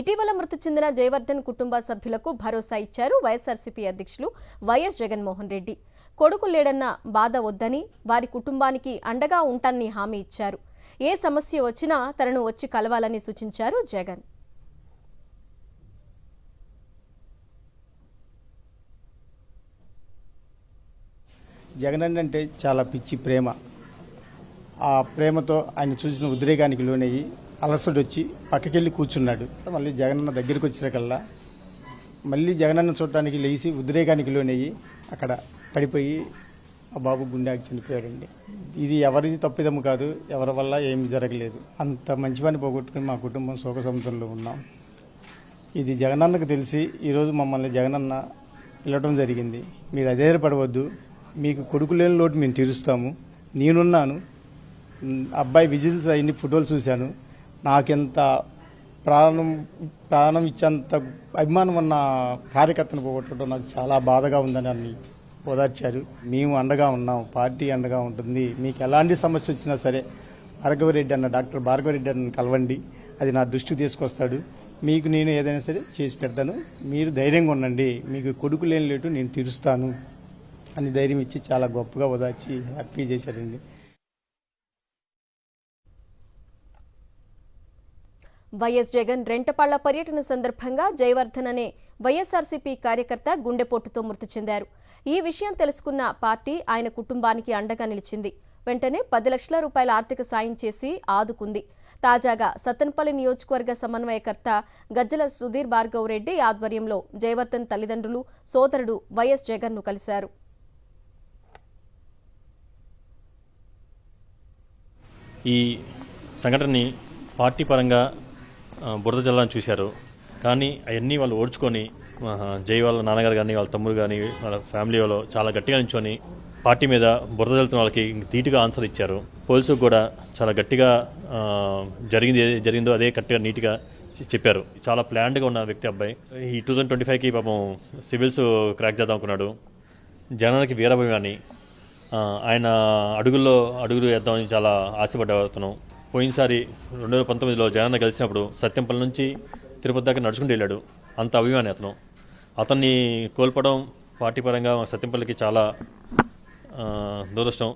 ఇటీవల మృతి చెందిన జయవర్ధన్ కుటుంబ సభ్యులకు భరోసా ఇచ్చారు వైఎస్ఆర్సీపీ అధ్యక్షులు వైఎస్ జగన్మోహన్ రెడ్డి. కొడుకు లేడన్న బాధ వద్దని, వారి కుటుంబానికి అండగా ఉంటానని హామీ ఇచ్చారు. ఏ సమస్య వచ్చినా తనను వచ్చి కలవాలని సూచించారు జగన్. జగన్ అంటే చాలా పిచ్చి ప్రేమ. ఆ ప్రేమతో ఆయన చూసిన ఉద్రేకానికి లోనయ్యి అలసట వచ్చి పక్కకెళ్ళి కూర్చున్నాడు. మళ్ళీ జగనన్న దగ్గరికి వచ్చేసరికల్లా మళ్ళీ జగనన్న చూడటానికి లేచి ఉద్రేకానికి లోనయ్యి అక్కడ పడిపోయి ఆ బాబు గుండెకి చనిపోయాడండి. ఇది ఎవరి తప్పిదము కాదు, ఎవరి వల్ల ఏమి జరగలేదు. అంత మంచి పని పోగొట్టుకుని మా కుటుంబం శోక సముద్రంలో ఉన్నాం. ఇది జగనన్నకు తెలిసి ఈరోజు మమ్మల్ని జగనన్న పిలవడం జరిగింది. మీరు అధైర్యపడవద్దు, మీకు కొడుకు లేని లోటు మేము తీరుస్తాము, నేనున్నాను. అబ్బాయి విజిల్స్ అన్ని ఫోటోలు చూశాను. నాకెంత ప్రాణం ఇచ్చేంత అభిమానం ఉన్న కార్యకర్తను పోగొట్టడం నాకు చాలా బాధగా ఉందని అన్ని ఓదార్చారు. మేము అండగా ఉన్నాం, పార్టీ అండగా ఉంటుంది. మీకు ఎలాంటి సమస్య వచ్చినా సరే డాక్టర్ భార్గవరెడ్డి అన్న కలవండి, అది నా దృష్టికి తీసుకొస్తాడు. మీకు నేను ఏదైనా సరే చేసి పెడతాను, మీరు ధైర్యంగా ఉండండి, మీకు కొడుకు లేని లోటు నేను తీరుస్తాను అని ధైర్యం ఇచ్చి చాలా గొప్పగా ఓదార్చి హ్యాపీ చేశారండి. వైఎస్ జగన్ రెంటపాళ్ల పర్యటన సందర్భంగా జయవర్ధన్ అనే వైఎస్ఆర్సీపీ కార్యకర్త గుండెపోటుతో మృతి చెందారు. ఈ విషయం తెలుసుకున్న పార్టీ ఆయన కుటుంబానికి అండగా నిలిచింది. వెంటనే 10 లక్షల రూపాయల ఆర్థిక సాయం చేసి ఆదుకుంది. తాజాగా సత్తెనపల్లి నియోజకవర్గ సమన్వయకర్త గజ్జల సుధీర్ భార్గవ్ రెడ్డి ఆధ్వర్యంలో జయవర్ధన్ తల్లిదండ్రులు, సోదరుడు వైఎస్ జగన్ను కలిశారు. ఈ సంఘటనని పార్టీ పరంగా బురద జల్లని చూశారు. కానీ అవన్నీ వాళ్ళు ఓడ్చుకొని జై వాళ్ళ నాన్నగారు కానీ, వాళ్ళ తమ్ముడు కానీ, వాళ్ళ ఫ్యామిలీ వాళ్ళు చాలా గట్టిగా నించుకొని పార్టీ మీద బురద జల్లుతున్న వాళ్ళకి ధీటుగా ఆన్సర్ ఇచ్చారు. పోలీసుకు కూడా చాలా గట్టిగా జరిగిందో అదే కరెక్ట్గా నీట్గా చెప్పారు. చాలా ప్లాన్డ్గా ఉన్న వ్యక్తి అబ్బాయి. ఈ 2025కి పాపం సివిల్స్ క్రాక్ చేద్దాం అనుకున్నాడు. జనానికి వీరాభిమాని, ఆయన అడుగులు వేద్దామని చాలా ఆశపడ్డ అతను. పోయినసారి 2019లో జగనన్న కలిసినప్పుడు సత్యంపల్లి నుంచి తిరుపతి దాకా నడుచుకుంటూ వెళ్ళాడు. అంత అభిమాని అతన్ని కోల్పోవడం పార్టీ పరంగా సత్యంపల్లికి చాలా దురదృష్టం.